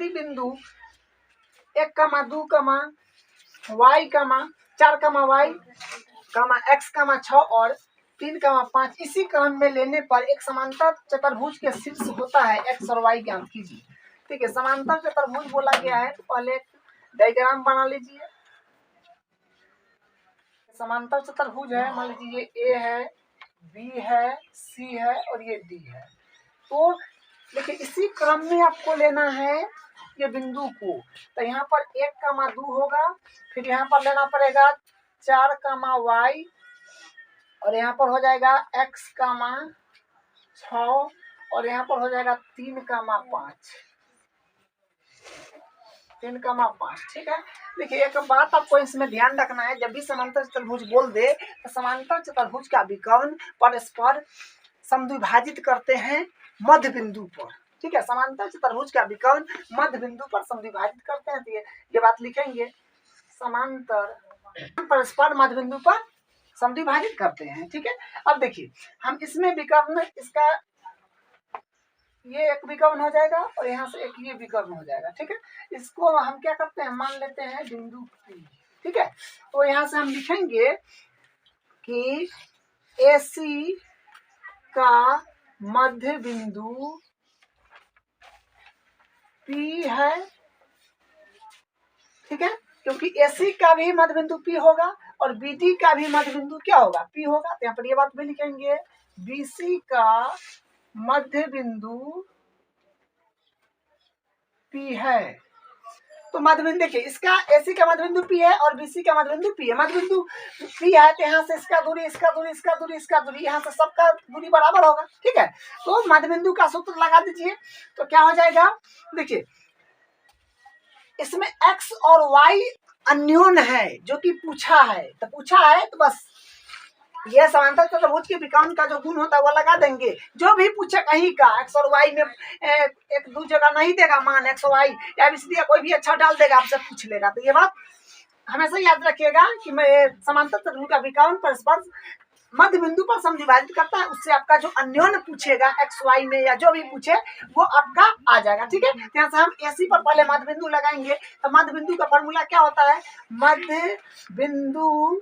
यदि बिंदु 1, 2, y, 4, y, x, 6 और 3, 5 इसी क्रम में लेने पर एक समांतर चतुर्भुज के शीर्ष होता है x और y ज्ञात कीजिए। ठीक है, समांतर चतुर्भुज बोला गया है तो पहले डायग्राम बना लीजिए। समांतर चतुर्भुज है, मान लीजिए ये A है, B है, C है और ये D है। तो देखिए इसी क्रम में आपको लेना है ये बिंदु को। तो यहाँ पर 1, 2 होगा, फिर यहाँ पर लेना पड़ेगा 4, y और यहाँ पर हो जाएगा x, 6 और यहाँ पर हो जाएगा 3, 5। 3, 5। ठीक है, देखिए एक बात आपको इसमें ध्यान रखना है, जब भी समांतर चतुर्भुज बोल दे तो समांतर चतुर्भुज का विकर्ण परस्पर समद्विभाजित करते हैं मध्य बिंदु पर। ठीक है, समांतर चतुर्भुज का विकर्ण मध्य बिंदु पर समद्विभाजित करते हैं। तो ये बात लिखेंगे, समांतर परस्पर मध्य बिंदु पर समद्विभाजित करते हैं। ठीक है, अब देखिए हम इसमें विकर्ण, इसका ये एक विकर्ण हो जाएगा और यहाँ से एक ये विकर्ण हो जाएगा। ठीक है, इसको हम क्या करते हैं, मान लेते हैं बिंदु P। ठीक है, तो यहाँ से हम लिखेंगे कि AC का मध्य बिंदु P है। ठीक है, क्योंकि AC का भी मध्य बिंदु P होगा और BD का भी मध्य बिंदु क्या होगा, P होगा। तो यहाँ पर ये बात भी लिखेंगे, BC का मध्य बिंदु P है। तो मध्य बिंदु देखिए, इसका AC का मध्य बिंदु P है और BC का मध्य बिंदु P है। मध्य बिंदु P है तो यहाँ से इसका दूरी, इसका दूरी, इसका दूरी, इसका दूरी, यहाँ से सबका दूरी बराबर होगा। ठीक है, तो मध्य बिंदु का सूत्र लगा दीजिए तो क्या हो जाएगा, देखिए इसमें x और y अन्योन है जो कि पूछा है, तो पूछा है तो बस यह समांतर चतुर्भुज के विकर्ण का जो गुण होता है वो लगा देंगे। जो भी पूछे कहीं का x और y में एक दो जगह नहीं देगा मान x और y, या इसलिए कोई भी अच्छा डाल देगा, आपसे पूछ लेगा। तो ये बात हमेशा याद रखिएगा कि मैं समांतर चतुर्भुज का विकर्ण परस्पर मध्य बिंदु पर समद्विभाजित करता है, उससे आपका जो अन्योन्य पूछेगा x y में या जो भी पूछे वो आपका आ जाएगा। ठीक है, यहाँ से हम AC पर पहले मध्य बिंदु लगाएंगे। तो मध्य बिंदु का फॉर्मूला क्या होता है, मध्य बिंदु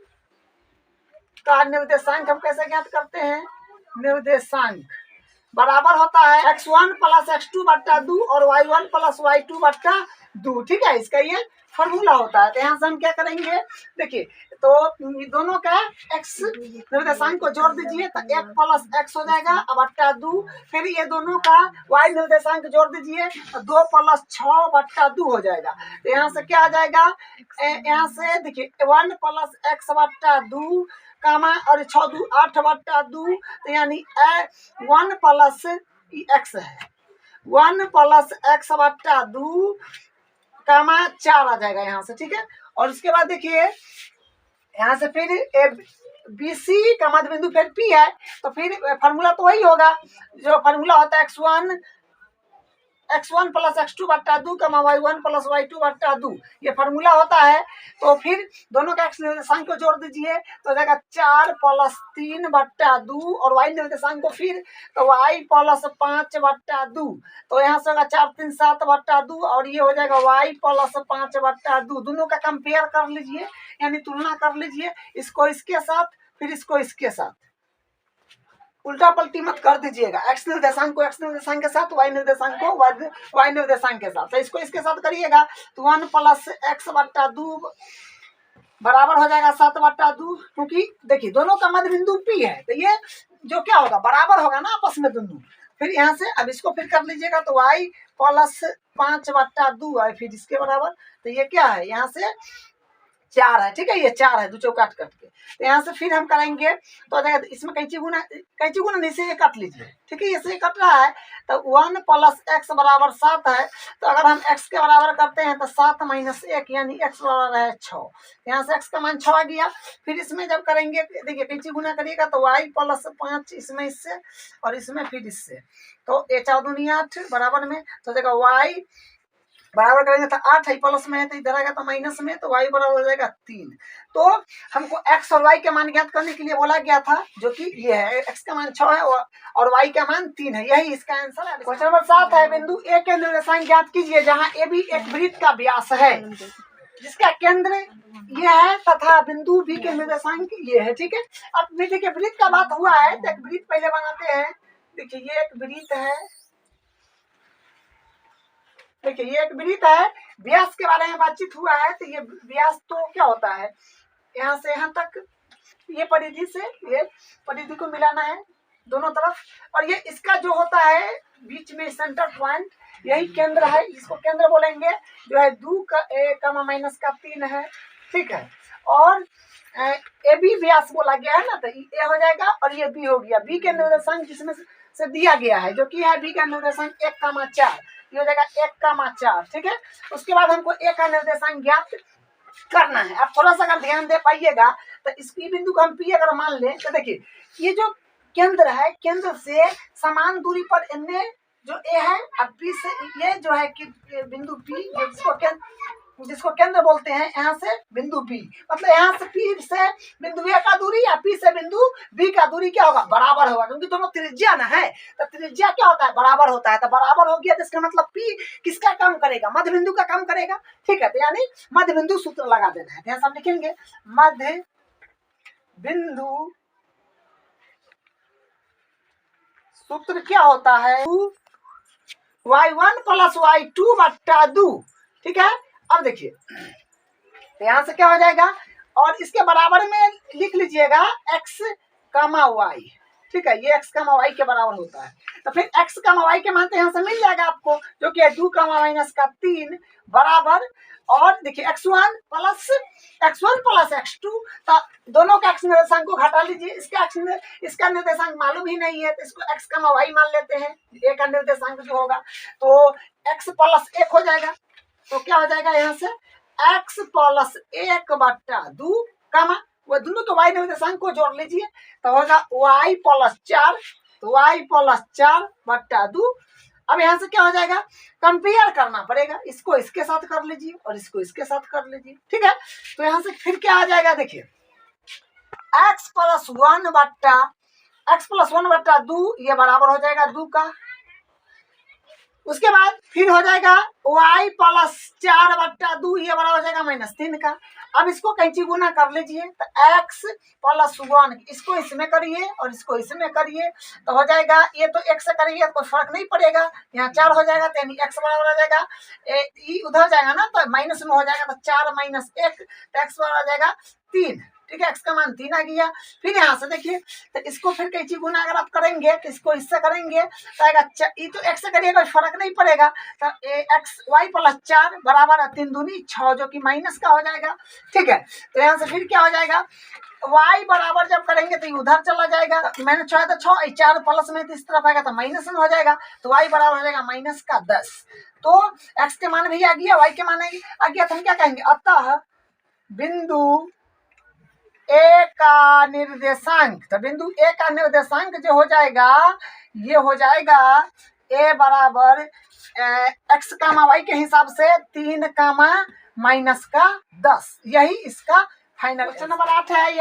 का निर्देशांक हम कैसे ज्ञात करते हैं, निर्देशांक बराबर होता है x1 + x2 बट्टा 2 और y1 + y2 बट्टा 2। ठीक है, इसका ये फॉर्मूला होता है। तो यहाँ से हम क्या करेंगे, देखिए तो दोनों का x निर्देशांक को जोड़ दीजिए तो 1 + x हो जाएगा बट्टा 2, फिर ये दोनों का y निर्देशांक जोड़ दीजिए तो 2 + 6 बट्टा 2 हो जाएगा। तो यहाँ से क्या आ जाएगा, यहाँ से देखिए 1 + x बट्टा 2 और 6 2 8 बट्टा 2, तो यानी 1 + x है, 1 + x बट्टा 2 4 आ जाएगा यहाँ से। ठीक है, और उसके बाद देखिए यहाँ से फिर BC का मध्य बिंदु फिर P है, तो फिर फॉर्मूला तो वही होगा जो फॉर्मूला होता है x1 + x2 बट्टा 2 y1 + y2 बट्टा 2, ये फार्मूला होता है। तो फिर दोनों का x निर्देशांक को जोड़ दीजिए तो जाएगा 4 + 3 बट्टा 2 और y निर्देशांक को फिर तो y + 5 बट्टा 2, तो यहाँ से होगा 4 3 7 बट्टा 2 और ये हो जाएगा y + 5 बट्टा 2। दोनों का कंपेयर कर लीजिए, यानी तुलना कर लीजिए, इसको इसके साथ फिर इसको इसके साथ, उल्टा पलटी मत कर दीजिएगा। x निर्देशांक को x निर्देशांक के साथ, y निर्देशांक को y निर्देशांक के साथ, तो इसको इसके साथ करिएगा तो 1 + x बट्टा 2 बराबर हो जाएगा 7 बट्टा 2, क्योंकि देखिए दोनों का मध्य बिंदु P है तो ये जो क्या होगा बराबर होगा ना आपस में दोनों। फिर यहाँ से अब इसको फिर कर लीजिएगा तो y + 5 बट्टा 2 है फिर इसके बराबर, तो ये क्या है यहाँ से 4 है। ठीक है, ये 4 है, 2 चौकाट कट के, तो यहाँ से फिर हम करेंगे तो इसमें कैंची गुना नीचे ये काट लीजिए। ठीक है, ये से कट रहा है तो 1 + x बराबर 7 है, तो अगर हम x के बराबर करते हैं तो 7 - 1 यानी x बराबर है 6, यहाँ से x का मान 6 आ गया। फिर इसमें जब करेंगे देखिए कैंची गुना करिएगा तो y + 5 इसमें इससे और इसमें फिर इससे, तो 4 दूनी 8 बराबर में तो देखा y बराबर करेंगे तो 8 है, प्लस में है तो इधर आएगा तो माइनस में, तो y बराबर हो जाएगा 3। तो हमको x और y के मान ज्ञात करने के लिए बोला गया था, जो कि ये है, x का मान 6 है और y का मान 3 है, यही इसका आंसर है। क्वेश्चन नंबर 7 है, बिंदु A के निर्देशांक ज्ञात कीजिए जहां AB एक वृत्त का व्यास है जिसका केंद्र ये है तथा बिंदु B के निर्देशांक ये है। ठीक है, अब देखिए वृत्त का बात हुआ है तो एक वृत्त पहले बनाते हैं। देखिए ये एक वृत्त है, देखिए ये एक वृत्त है, व्यास के बारे में बातचीत हुआ है, तो ये व्यास तो क्या होता है, यहाँ से यहाँ तक ये परिधि से ये परिधि को मिलाना है दोनों तरफ, और ये इसका जो होता है बीच में सेंटर पॉइंट, यही केंद्र है, इसको केंद्र बोलेंगे, जो है 2 का a माइनस का 3 है। ठीक है, और ए बी व्यास बोला गया है ना, तो ये हो जाएगा और ये बी हो गया। बी के निर्देशांक जिसमें से दिया गया है, जो कि है बी का निर्देशांक 1,4, ये हो जाएगा 1,4। ठीक है, उसके बाद हमको ए का निर्देशांक ज्ञात करना है। आप थोड़ा सा अगर ध्यान दे पाइएगा तो इस पी बिंदु को हम पी अगर मान लें तो देखिए ये जो केंद्र है, केंद्र से समान दूरी पर एन जो ए है, अब पी से ये जो है कि बिंदु पी जिसको केंद्र बोलते हैं, यहाँ से बिंदु बी, मतलब यहाँ से पी से बिंदु ए का दूरी या पी से बिंदु बी का दूरी क्या होगा, बराबर होगा, क्योंकि दोनों त्रिज्या ना है, तो त्रिज्या क्या होता है, बराबर होता है, तो बराबर हो गया तो इसका मतलब पी किसका काम करेगा, मध्य बिंदु का काम करेगा। ठीक है, तो यानी मध्य बिंदु सूत्र लगा देना है, ध्यान से लिखेंगे मध्य बिंदु सूत्र क्या होता है, y1 प्लस y2 बट्टा 2। ठीक है, अब देखिए तो यहाँ से क्या हो जाएगा, और इसके बराबर में लिख लीजिएगा x, y। ठीक है, ये x, y के बराबर होता है, तो फिर x, y के मान तो यहाँ से मिल जाएगा आपको, जो कि है 2, माइनस का 3 बराबर, और देखिए x1 प्लस x2, तो दोनों का x निर्देशांक को घटा लीजिए, इसका निर्देशांक मालूम ही नहीं है, तो इसको x, y मान लेते हैं, a का निर्देशांक जो होगा, तो x प्लस 1 हो जाएगा, तो क्या हो जाएगा यहाँ से x प्लस 1 बट्टा 2, वो दोनों के y निर्देशांक को जोड़ लीजिए, तो होगा y प्लस 4, तो y प्लस 4 बट्टा 2। अब यहाँ से क्या हो जाएगा, कंपेयर करना पड़ेगा, इसको इसके साथ कर लीजिए और इसको इसके साथ कर लीजिए। ठीक है, तो यहाँ से फिर क्या आ जाएगा, देखिए x प्लस 1 बट्टा 2 ये बराबर हो जाएगा 2 का, उसके बाद फिर हो जाएगा y प्लस 4 बट्टा 2 ये बराबर हो जाएगा -3 का। अब इसको कैंची गुना कर लीजिए, तो x प्लस 1 इसको इसमें करिए और इसको इसमें करिए, तो हो जाएगा, ये तो x से करिए तो कोई फर्क नहीं पड़ेगा, यहाँ 4 हो जाएगा, तो यानी x बराबर हो जाएगा, ये उधर जाएगा ना तो माइनस में हो जाएगा, तो 4 माइनस 1, तो x बराबर हो जाएगा 3। ठीक है, x का मान 3 आ गया। फिर यहाँ से देखिए, तो इसको फिर कैंची गुना अगर आप करेंगे तो इसको इससे करेंगे तो आएगा, ये तो x से करिएगा फर्क नहीं पड़ेगा, तो x y प्लस 4 बराबर 3 दूनी 6, जो कि माइनस का हो जाएगा। ठीक है, तो यहाँ से फिर क्या हो जाएगा, y बराबर जब करेंगे तो उधर चला जाएगा, मैंने 6 तो 6, 4 प्लस में तो इस तरफ आएगा तो माइनस में हो जाएगा, तो y बराबर हो जाएगा माइनस का 10। तो x के मान भी आ गया, y के मान आ गया, तो हम क्या कहेंगे, अतः बिंदु ए का निर्देशांक, तो बिंदु ए का निर्देशांक जो हो जाएगा, ये हो जाएगा ए बराबर x, y के हिसाब से 3, माइनस का 10, यही इसका फाइनल। क्वेश्चन नंबर 8 है,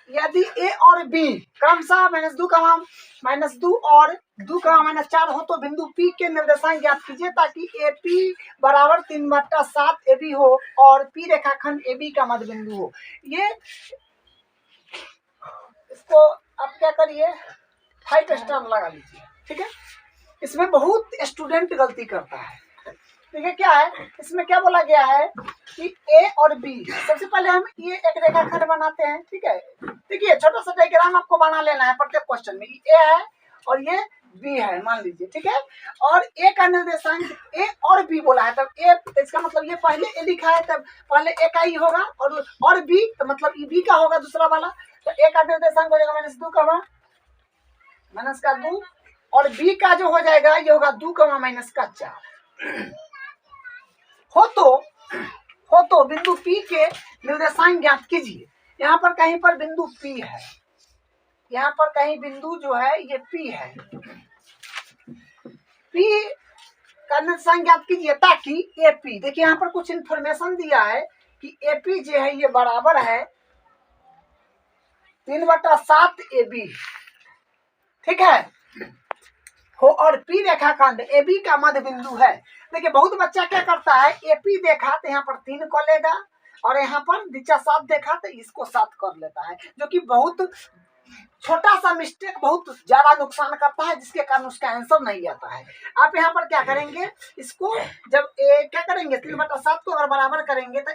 यदि ए और बी क्रमशः -2 और 2, -4 हो तो बिंदु पी के निर्देशांक ज्ञात कीजिए ताकि ए पी बराबर 3/7 ए बी हो और पी रेखाखंड ए बी का मध्य बिंदु हो। ये इसको आप क्या करिए, 5 स्टार लगा लीजिए। ठीक है, इसमें बहुत स्टूडेंट गलती करता है। देखिए क्या है, इसमें क्या बोला गया है कि ए और बी, सबसे पहले हम ये एक रेखाखंड बनाते हैं। ठीक है, देखिए छोटा सा डायग्राम आपको बना लेना है प्रत्येक क्वेश्चन में, ए है और ये बी है मान लीजिए। ठीक है, और ए का निर्देशांक ए और बी बोला है, तब ए तो इसका मतलब ये पहले ए लिखा है, तब पहले ए का ही होगा, और बी तो मतलब ई बी का होगा दूसरा वाला, तो ए का निर्देशांक हो जाएगा -2, माइनस का 2, और बी का जो हो जाएगा ये होगा 2, माइनस का 4। हो तो बिंदु P के निर्देशांक ज्ञात कीजिए। यहाँ पर कहीं पर बिंदु P है, यहाँ पर कहीं बिंदु जो है ये P है, P का निर्देशांक ज्ञात कीजिए ताकि एपी, देखिए यहाँ पर कुछ इंफॉर्मेशन दिया है कि एपी जो है ये बराबर है 3/7 AB, ठीक है हो, और पी रेखाखंड एबी का मध्य बिंदु है। देखिए बहुत बच्चा क्या करता है, एपी देखा तो यहाँ पर 3 को लेगा और यहाँ पर नीचा 7 देखा तो इसको 7 कर लेता है, जो कि बहुत छोटा सा मिस्टेक बहुत ज्यादा नुकसान करता है, जिसके कारण उसका आंसर नहीं आता है। आप यहाँ पर क्या करेंगे, इसको जब क्या करेंगे 3/7 को अगर बराबर करेंगे तो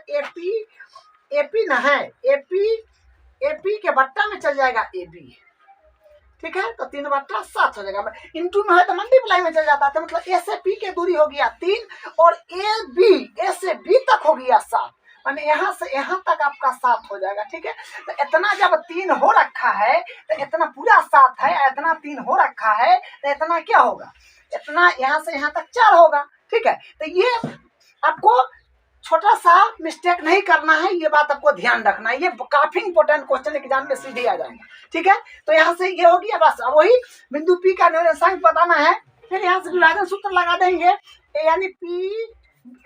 एपी ना है, एपी के बट्टा में चल जाएगा एबी, ठीक है, तो 3/7 हो जाएगा। इंटू में है तो मल्टीप्लाई में चल जाता है, तो मतलब ए से पी की दूरी हो गया 3 और ए से बी तक हो गया 7, माने यहाँ से यहाँ तक आपका 7 हो जाएगा, ठीक है। तो इतना जब 3 हो रखा है तो इतना पूरा 7 है, इतना 3 हो रखा है तो इतना क्या होगा, इतना यहाँ से यहाँ तक 4 होगा, ठीक है। तो ये आपको छोटा सा मिस्टेक नहीं करना है, ये बात आपको ध्यान रखना है, ये काफी इंपॉर्टेंट क्वेश्चन एग्जाम में सीधे आ जाएगा, ठीक है। तो यहाँ से ये हो गया, बस अब वही बिंदु पी का निर्देशांक बताना है, फिर यहाँ से विभाजन सूत्र लगा देंगे, यानी पी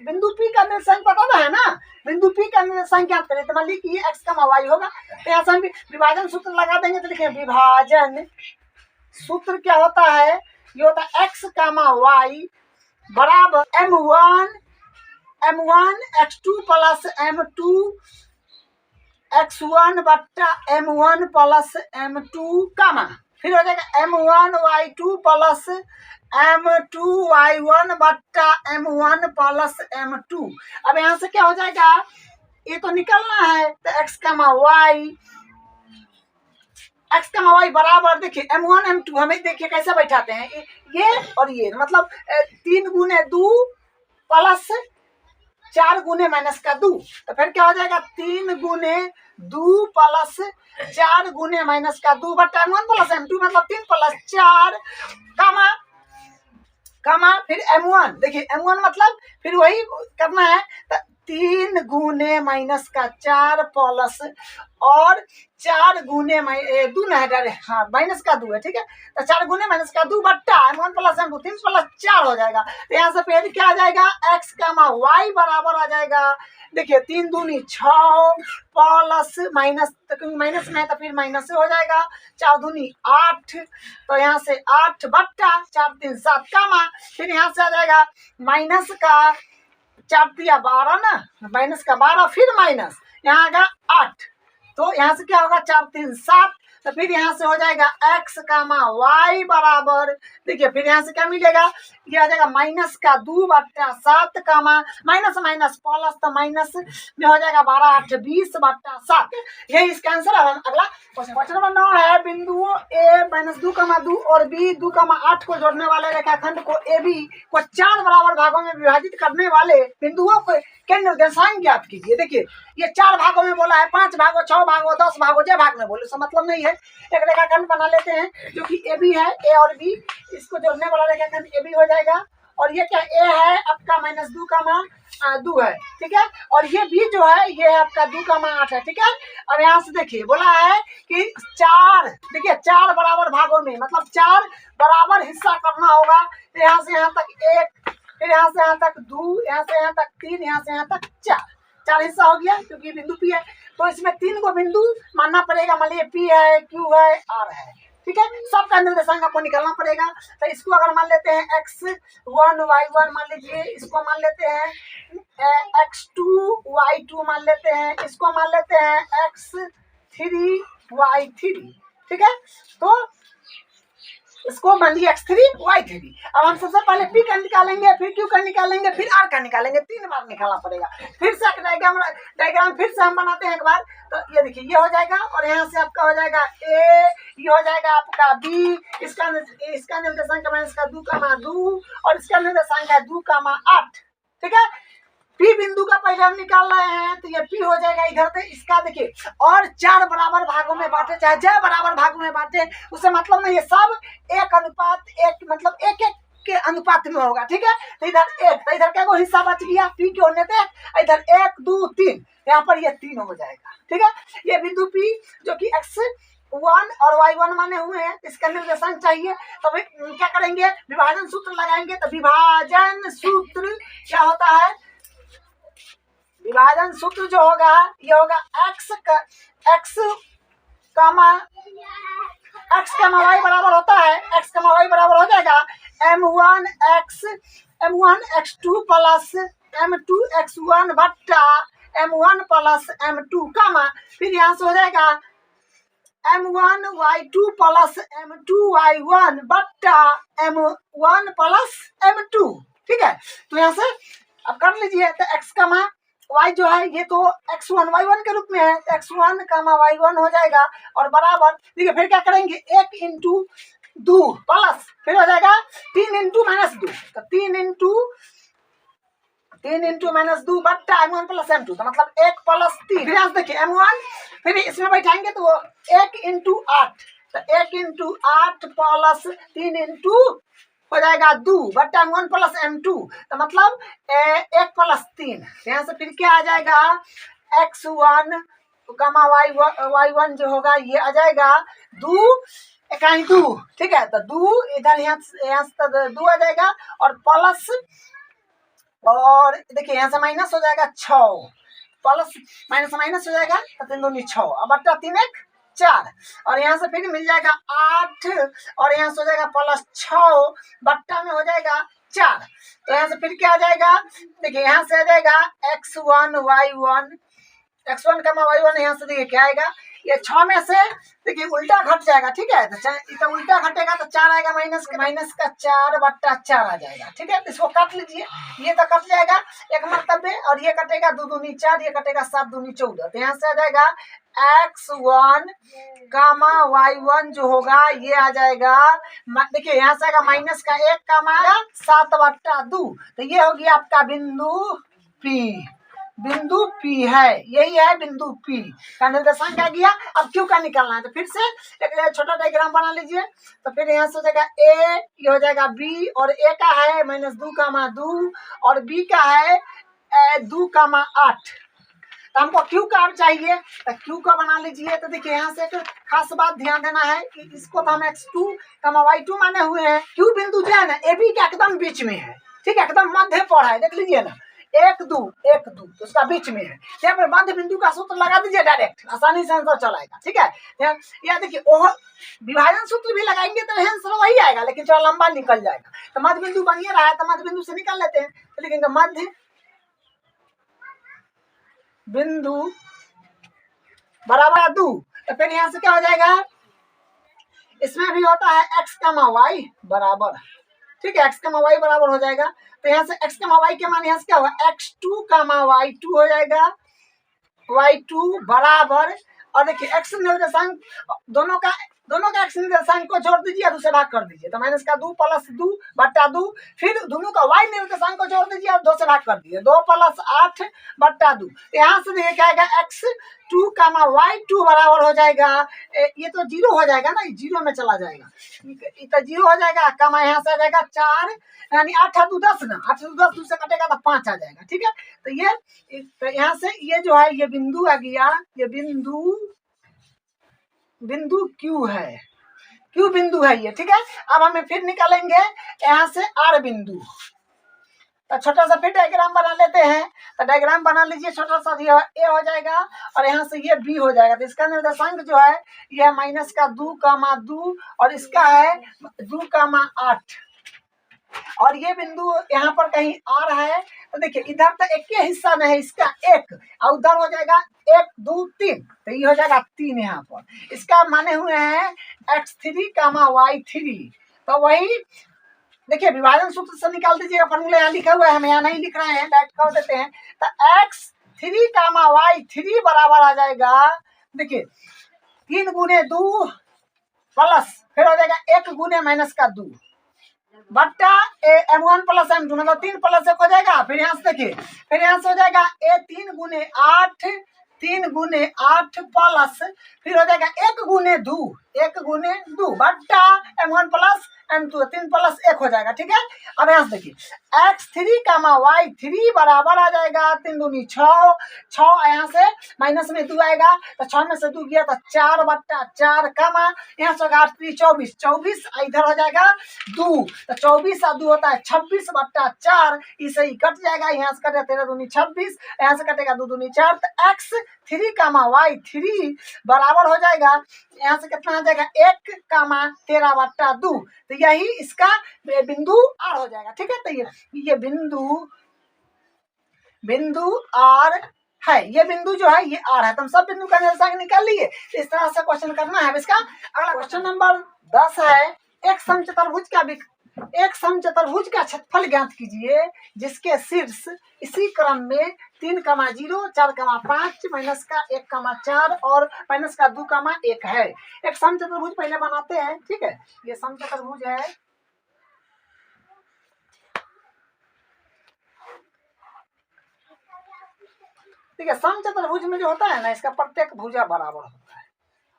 बिंदु पी का निर्देशांक बताना है ना, बिंदु पी का निर्देशांक क्या करें, तो मान ली कि एक्स का वाई होगा, तो यहाँ से हम विभाजन सूत्र लगा देंगे। तो लिखे विभाजन सूत्र क्या होता है, ये होता है एक्स कामा वाई बराबर m1 x2 plus m2 x1 बट्टा m1 प्लस m2 कामा, फिर हो जाएगा m1 y2 plus m2 y1 बट्टा m1 प्लस m2। अब यहाँ से क्या हो जाएगा, ये तो निकलना है, तो x कामा y बराबर, देखिए m1 m2 हमें देखिए कैसे बैठाते हैं, ये और ये मतलब 3 गुने 2 प्लस 4 गुने माइनस का 2, तो फिर क्या हो जाएगा 3 गुने 2 प्लस 4 गुने माइनस का 2 बट्टा m1 प्लस m2 मतलब 3 प्लस 4 कामा फिर m1, देखिए m1 मतलब फिर वही करना है, तो 3 गुने माइनस का 4 प्लस और 4 गुने 2 ना है, हाँ माइनस का 2 है, ठीक है, तो 4 गुने माइनस का 2 बट्टा m1 प्लस m2 3 प्लस 4 हो जाएगा। तो यहाँ से फिर क्या आ जाएगा, x कामा y बराबर आ जाएगा, देखिए 3 दूनी 6 प्लस माइनस, तो क्योंकि माइनस में है तो फिर माइनस से हो जाएगा, 4 दूनी 8, तो यहाँ से 8 बट्टा 4 3 7 कामा, फिर यहाँ से आ जाएगा माइनस का 4 3 12 ना, माइनस का 12 फिर माइनस यहाँ आएगा 8, तो यहाँ से क्या होगा 4 3 7, तो फिर यहाँ से हो जाएगा x कामा y बराबर, देखिए फिर यहाँ से क्या मिलेगा, ये आ जाएगा माइनस का 2 बट्टा 7 कामा माइनस माइनस प्लस, तो माइनस में हो जाएगा 12 8 20 बट्टा 7, यही इसका आंसर है। अगला क्वेश्चन नंबर 9 है, बिंदुओं a माइनस 2,2 और b 2,8 को जोड़ने वाले रेखाखंड को AB को 4 बराबर भागों में विभाजित करने वाले बिंदुओं के निर्देशांक ज्ञात कीजिए। देखिए ये 4 भागों में बोला है, 5 भागों 6 भागों 10 भागों, जो भाग में बोले उसका मतलब नहीं है। एक रेखाखंड बना लेते हैं जो कि AB है, A और B, इसको जोड़ने वाला रेखाखंड AB हो जाएगा, और ये क्या A है आपका माइनस 2,2 है, ठीक है, और ये B जो है ये है आपका 2,8 है, ठीक है। और यहाँ से देखिए बोला है कि 4, देखिए 4 बराबर भागों में मतलब 4 बराबर हिस्सा करना होगा, तो यहाँ से यहाँ तक 1, फिर यहाँ से यहाँ तक 2, यहाँ से यहाँ तक 3, यहाँ से यहाँ तक 4 हिस्सा हो गया, क्योंकि बिंदु P है तो इसमें 3 को बिंदु मानना पड़ेगा, मान लीजिए P है, Q है, R है, ठीक है, सबका निर्देशांक आपको निकालना पड़ेगा। तो इसको अगर मान लेते हैं x1 y1 मान लीजिए, इसको मान लेते हैं x2 y2 मान लेते हैं, इसको मान लेते हैं x3 y3, ठीक है, तो इसको मान लीजिए x3 y3। अब हम सबसे पहले p का निकालेंगे, फिर q का निकालेंगे, फिर r का निकालेंगे, 3 बार निकालना पड़ेगा। फिर से डायग्राम फिर से हम बनाते हैं एक बार, तो ये देखिए ये हो जाएगा, और यहाँ से आपका हो जाएगा a, ये हो जाएगा आपका b, इसका निर्देशांक है इसका 2,2 और इसका निर्देशांक है 2,8, ठीक है। P बिंदु का पहले हम निकाल रहे हैं, तो ये P हो जाएगा इधर से, इसका देखिए और 4 बराबर भागों में बांटे, चाहे j बराबर भागों में बांटे, उससे मतलब नहीं है, सब 1:1 मतलब 1:1 के अनुपात में होगा, ठीक है। तो इधर 1, तो इधर क्या को हिस्सा बच गया P के होने से, इधर 1 2 3, यहाँ पर ये 3 हो जाएगा, ठीक है। ये बिंदु P जो कि x वन और y1 माने हुए हैं, इसका निर्देशांक चाहिए। तो क्या करेंगे, विभाजन सूत्र लगाएंगे। तो विभाजन सूत्र क्या होता है, विभाजन सूत्र जो होगा ये होगा x y बराबर होता है, x y बराबर हो जाएगा m1x2 प्लस m2x1 बट्टा m1 प्लस m2 फिर यहाँ से हो जाएगा m1y2 प्लस m2y1 बट्टा m1 प्लस m2। ठीक है, तो यहाँ से अब कर लीजिए। तो x y जो है ये तो x1 y1 के रूप में है, तो x1 y1 हो जाएगा और बराबर, देखिए फिर क्या करेंगे, 1 इंटू 2 प्लस फिर हो जाएगा 3 इंटू माइनस 2, तो 3 इंटू माइनस 2 बट्टा m1 प्लस m2, तो मतलब 1 प्लस 3। फिर यहाँ से देखिए m1 फिर इसमें बैठाएंगे तो 1 इंटू 8, तो 1 इंटू 8 प्लस 3 इंटू हो जाएगा 2 बट्टा m1 प्लस m2, तो मतलब 1 प्लस 3। यहाँ से फिर क्या आ जाएगा, x1 y1 जो होगा ये आ जाएगा 2 इकाई 2। ठीक है, तो 2 इधर यहाँ से 2 आ जाएगा और प्लस, और देखिए यहाँ से माइनस हो जाएगा 6, प्लस माइनस हो जाएगा, तो 3 दूनी 6 और बट्टा 3 1 4, और यहाँ से फिर मिल जाएगा 8 और यहाँ से हो जाएगा प्लस 6 बट्टा में हो जाएगा 4। तो यहाँ से फिर क्या आ जाएगा, देखिए यहाँ से आ जाएगा x1 y1 यहाँ से देखिए क्या आएगा, ये 6 में से देखिए उल्टा घट जाएगा। ठीक है, तो उल्टा घटेगा तो 4 आएगा, माइनस का 4 बट्टा 4 आ जाएगा। ठीक है, तो इसको काट लीजिए, ये तो कट जाएगा एक मरतबे, और ये कटेगा 2 दूनी 4, ये कटेगा 7 दूनी 14, तो यहाँ से आ जाएगा x1 y1 जो होगा ये आ जाएगा, देखिए यहाँ से आएगा माइनस का 1 7 बट्टा 2, तो ये होगी आपका बिंदु P है, यही है बिंदु P का निर्देशांक आ गया। अब Q का निकालना है, तो फिर से एक छोटा डायग्राम बना लीजिए। तो फिर यहाँ से हो जाएगा A, ये हो जाएगा B, और A का है -2, और B का है 2, 8। तो हमको Q का चाहिए, तो Q का बना लीजिए। तो देखिए यहाँ से एक खास बात ध्यान देना है कि इसको तो हम x2, y2 माने हुए हैं। Q बिंदु जो है ना AB के एकदम बीच में है। ठीक है, एकदम मध्य पर है, देख लीजिए ना, 1 2 तो उसका बीच में है। यहाँ पर मध्य बिंदु का सूत्र लगा दीजिए, डायरेक्ट आसानी से आंसर चलाएगा। ठीक है, यहाँ देखिए विभाजन सूत्र भी लगाएंगे तो आंसर वही आएगा, लेकिन थोड़ा लंबा निकल जाएगा। तो मध्य बिंदु बनिए रहा है, तो मध्य बिंदु से निकाल लेते हैं। तो लिखेंगे मध्य बिंदु बराबर 2, तो फिर यहाँ से क्या हो जाएगा, इसमें भी होता है x, y बराबर। ठीक है, x, y बराबर हो जाएगा। तो यहाँ से x, y के मान यहाँ से क्या होगा, x2, y2 हो जाएगा, y2 बराबर, और देखिए x निर्देशांक दोनों का x निर्देशांक को जोड़ दीजिए और उसे भाग कर दीजिए, तो -2 प्लस 2 बट्टा 2, फिर दोनों का y निर्देशांक को जोड़ दीजिए और 2 से भाग कर दीजिए, 2 + 8 बट्टा 2। यहाँ से देखिए क्या आएगा, x2, y2 बराबर हो जाएगा, ये तो 0 हो जाएगा ना, 0 में चला जाएगा, ये तो 0 हो जाएगा, यहाँ से आ जाएगा 4, यानी 8 × 2 = 10 ना, 8 × 2 = 10, 2 से कटेगा तो 5 आ जाएगा। ठीक है, तो यहाँ से ये जो है ये बिंदु आ गया, ये बिंदु Q है, Q बिंदु है ये। ठीक है, अब हमें फिर निकालेंगे यहाँ से R बिंदु। तो छोटा सा फिर डायग्राम बना लेते हैं। तो डायग्राम बना लीजिए, छोटा सा A हो जाएगा और यहाँ से ये B हो जाएगा। तो इसका निर्देशांक जो है ये -2, 2, और इसका है 2, 8, और ये बिंदु यहाँ पर कहीं R है। तो देखिए इधर तो एक ही हिस्सा में है इसका 1, और उधर हो जाएगा 1 2 3, तो ये हो जाएगा 3 यहाँ पर। इसका माने हुए हैं x3, y3। तो वही देखिए विभाजन सूत्र से निकाल दीजिएगा, फॉर्मूला यहाँ लिखा हुआ है, हम यहाँ नहीं लिख रहे हैं, डायरेक्ट कर देते हैं। तो x3, y3 बराबर आ जाएगा, देखिए 3 × 2 प्लस फिर हो जाएगा 1 × -2 बट्टा m1 + m2, मतलब 3 + 1 हो जाएगा। फिर यहाँ से देखिए, फिर यहाँ से हो जाएगा 3 × 8 प्लस फिर हो जाएगा 1 × 2 बट्टा m1 + m2 3 प्लस 1 हो जाएगा। ठीक है, अब यहाँ से देखिए x3 कामा y3 बराबर आ जाएगा 3 दूनी 6, 6 यहाँ से माइनस में 2 आएगा तो 6 में से 2 गया तो 4/4 कामा यहाँ से 8 3 24, 24 इधर हो जाएगा 2 तो 24 और 2 होता है 26/4, इसे ही कट जाएगा। यहाँ से कटेगा 13 दूनी 26, यहाँ से कटेगा 2 दूनी 4 तो x3 कामा y3 बराबर हो जाएगा यहाँ से कितना आ जाएगा 1 कामा 13/2, तो यही इसका बिंदु R हो जाएगा। ठीक है, तो ये बिंदु R है, ये बिंदु जो है ये R है। तो हम सब बिंदु का निर्देशांक निकाल लिए। इस तरह से क्वेश्चन करना है। इसका अगला क्वेश्चन नंबर 10 है, एक समचतुर्भुज का क्षेत्रफल ज्ञात कीजिए जिसके शीर्ष इसी क्रम में 3,0, 4,5, माइनस का 1,4 और माइनस का 2,1 है। एक समचतुर्भुज पहले बनाते हैं। ठीक है, ये समचतुर्भुज है। ठीक है, समचतुर्भुज में जो होता है ना, इसका प्रत्येक भुजा बराबर होता है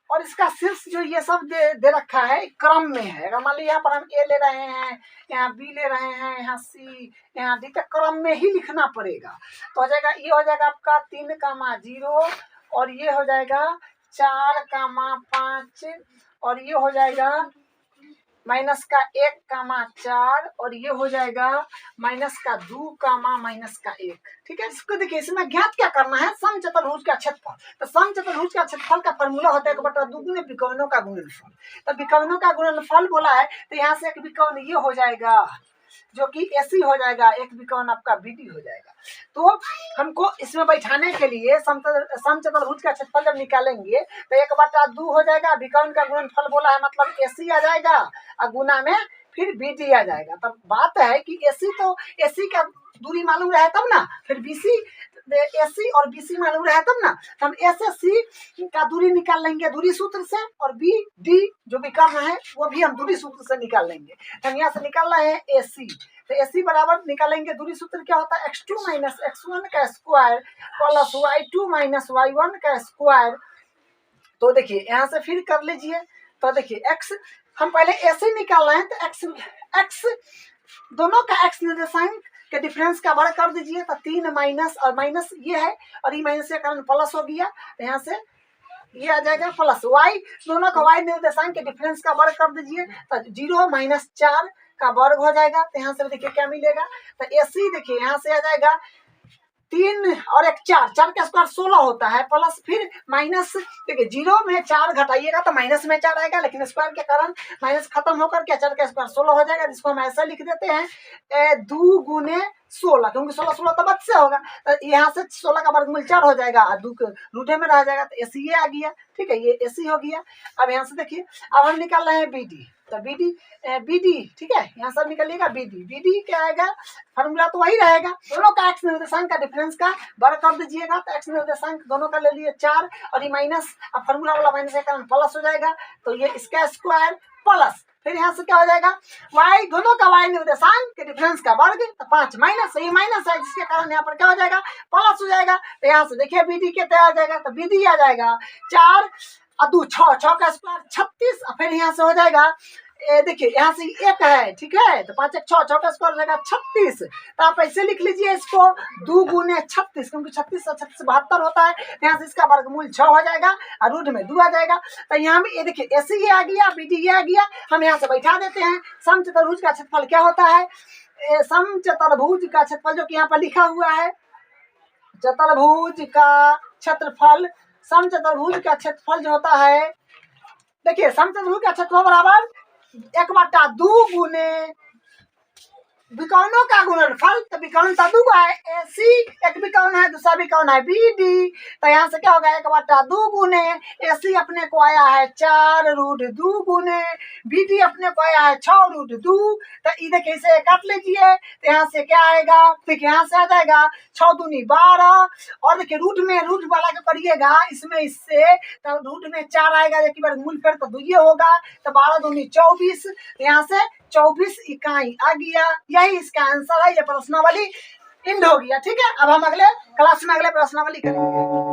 और इसका शीर्ष जो ये सब दे रखा है क्रम में है। अगर मान लीजिए यहाँ पर हम ए ले रहे हैं, यहाँ बी ले रहे हैं, यहाँ सी, यहाँ डी, तो क्रम में ही लिखना पड़ेगा। तो हो जाएगा ये हो जाएगा आपका 3,0 और ये हो जाएगा 4,5 और ये हो जाएगा माइनस का 1,4 और ये हो जाएगा माइनस का 2,-1। ठीक है, इसको देखिए, इसमें ज्ञात क्या करना है, समचतुर्भुज का क्षेत्रफल। तो समचतुर्भुज का क्षेत्रफल का फॉर्मूला होता है 1/2 विकर्णों का गुणनफल। तो विकर्णों का गुणनफल बोला है तो यहाँ से एक विकर्ण ये हो जाएगा जो कि AC हो जाएगा, एक विकर्ण आपका BD हो जाएगा। तो हमको इसमें बैठाने के लिए समचतुर्भुज का क्षेत्रफल जब निकालेंगे तो 1/2 हो जाएगा, विकर्ण का गुणनफल बोला है मतलब AC आ जाएगा और गुना में फिर BD आ जाएगा। तब बात है कि AC का दूरी मालूम रहे तब ना, फिर AC और BC मालूम रहे तब ना, तो हम A से C का दूरी निकाल लेंगे दूरी सूत्र से, और BD जो विकर्ण है वो भी हम दूरी सूत्र से निकाल लेंगे। हम यहाँ से निकाल रहे हैं AC, तो AC बराबर निकालेंगे दूरी सूत्र क्या होता है x2 माइनस x1 का square plus y2 minus y1 का स्क्वायर। तो देखिए यहाँ से फिर कर लीजिए। तो देखिए x हम पहले AC निकाल रहे हैं तो x दोनों का x निर्देशांक के डिफरेंस का वर्ग कर दीजिए। तो 3 माइनस और माइनस ये है और ये माइनस के कारण प्लस हो गया, तो यहाँ से ये आ जाएगा प्लस y, दोनों का y निर्देशांक के डिफरेंस का वर्ग कर दीजिए तो 0 माइनस 4 का वर्ग हो जाएगा। तो यहाँ से देखिए क्या मिलेगा, तो AC देखिए यहाँ से आ जाएगा 3 और 1 4, 4 का स्क्वायर 16 होता है, प्लस फिर माइनस, देखिए 0 में 4 घटाइएगा तो माइनस में 4 आएगा, लेकिन स्क्वायर के कारण माइनस खत्म होकर के 4 का स्क्वायर 16 हो जाएगा, जिसको हम ऐसा लिख देते हैं 2 गुने 16, क्योंकि 16 16 तो बच से होगा, तो यहाँ से 16 का वर्गमूल 4 हो जाएगा और 2 रूठे में रह जाएगा, तो AC ये आ गया। ठीक है, ये AC हो गया। अब यहाँ से देखिए अब हम निकाल रहे हैं BD, तो BD ठीक है, यहाँ सब निकलिएगा BD क्या आएगा, फॉर्मूला तो वही रहेगा, दोनों का x निर्देशांक का डिफरेंस का वर्ग कर दीजिएगा। तो x निर्देशांक दोनों का ले लिए 4 और ये माइनस, अब फॉर्मूला वाला माइनस के कारण प्लस हो जाएगा, तो ये इसका स्क्वायर प्लस फिर यहाँ से क्या हो जाएगा y, दोनों का y निर्देशांक के डिफरेंस का वर्ग, तो 5 माइनस, ये माइनस है जिसके कारण यहाँ पर क्या हो जाएगा प्लस हो जाएगा। तो यहाँ से देखिए BD कितना आ जाएगा, तो BD आ जाएगा 4 और 2 6, 6 का स्क्वायर 36, और फिर यहाँ से हो जाएगा देखिए यहाँ से 1 है, ठीक है, तो 5 1 6, 6 का स्क्वायर हो जाएगा 36। तो आप ऐसे लिख लीजिए इसको 2 गुने 36, क्योंकि 36 और 36 72 होता है, यहाँ से इसका वर्गमूल 6 हो जाएगा और रूट में 2 आ जाएगा। तो यहाँ में ये देखिए AC ये आ गया, BD ये आ गया, हम यहाँ से बैठा देते हैं। समचतुर्भुज का क्षेत्रफल क्या होता है, समचतुर्भुज का क्षेत्रफल जो कि यहाँ पर लिखा हुआ है, चतुर्भुज का क्षेत्रफल, समचतुर्भुज का क्षेत्रफल जो होता है, देखिए समचतुर्भुज का क्षेत्रफल बराबर 1/2 गुने विकर्णों का गुणनफल, तो विकर्ण का 2 है, AC एक विकर्ण है, दूसरा विकर्ण है BD, तो यहाँ से क्या होगा 1/2 गुने AC अपने को आया है 4√2 गुने BD अपने को आया है 6√2। तो ये देखिए इसे काट लीजिए, तो यहाँ से क्या आएगा, देखिए यहाँ से आ जाएगा 6 दूनी 12, और देखिए रूट में रूट वाला के करिएगा इसमें इससे, तो रूट में 4 आएगा, एक बार मूल फिर तो 2 होगा, तो 12 दूनी 24, तो यहाँ से 24 इकाई आ गया। यही इसका आंसर है, ये प्रश्नावली एंड हो गया। ठीक है, अब हम अगले क्लास में अगले प्रश्नावली करेंगे।